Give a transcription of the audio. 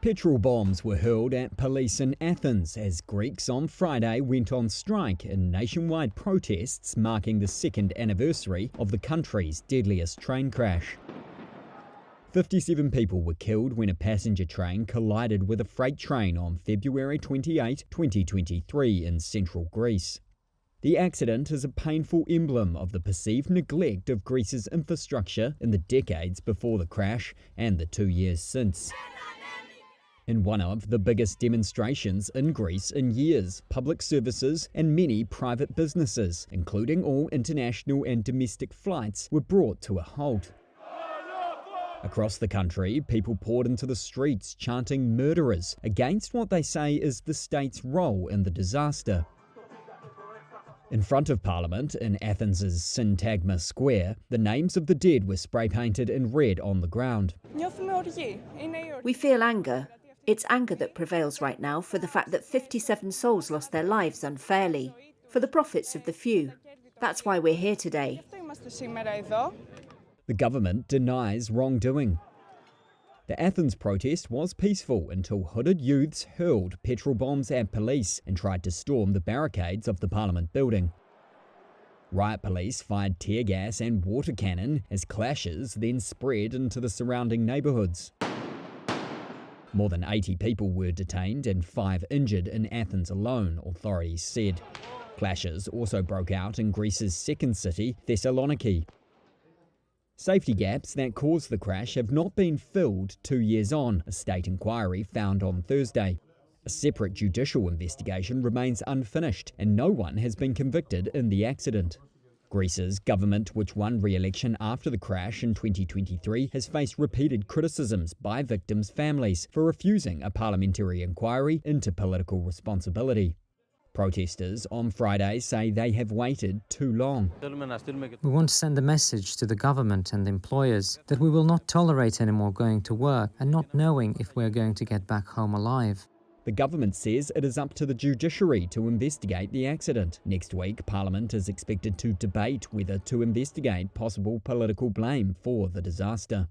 Petrol bombs were hurled at police in Athens as Greeks on Friday went on strike in nationwide protests marking the second anniversary of the country's deadliest train crash. 57 people were killed when a passenger train collided with a freight train on February 28, 2023 in central Greece. The accident is a painful emblem of the perceived neglect of Greece's infrastructure in the decades before the crash and the 2 years since. In one of the biggest demonstrations in Greece in years, public services and many private businesses, including all international and domestic flights, were brought to a halt. Across the country, people poured into the streets chanting "murderers" against what they say is the state's role in the disaster. In front of Parliament in Athens' Syntagma Square, the names of the dead were spray-painted in red on the ground. We feel anger. It's anger that prevails right now for the fact that 57 souls lost their lives unfairly, for the profits of the few. That's why we're here today. The government denies wrongdoing. The Athens protest was peaceful until hooded youths hurled petrol bombs at police and tried to storm the barricades of the Parliament building. Riot police fired tear gas and water cannon as clashes then spread into the surrounding neighbourhoods. More than 80 people were detained and 5 injured in Athens alone, authorities said. Clashes also broke out in Greece's second city, Thessaloniki. Safety gaps that caused the crash have not been filled 2 years on, a state inquiry found on Thursday. A separate judicial investigation remains unfinished, and no one has been convicted in the accident. Greece's government, which won re-election after the crash in 2023, has faced repeated criticisms by victims' families for refusing a parliamentary inquiry into political responsibility. Protesters on Friday say they have waited too long. We want to send a message to the government and employers that we will not tolerate any more going to work and not knowing if we're going to get back home alive. The government says it is up to the judiciary to investigate the accident. Next week, Parliament is expected to debate whether to investigate possible political blame for the disaster.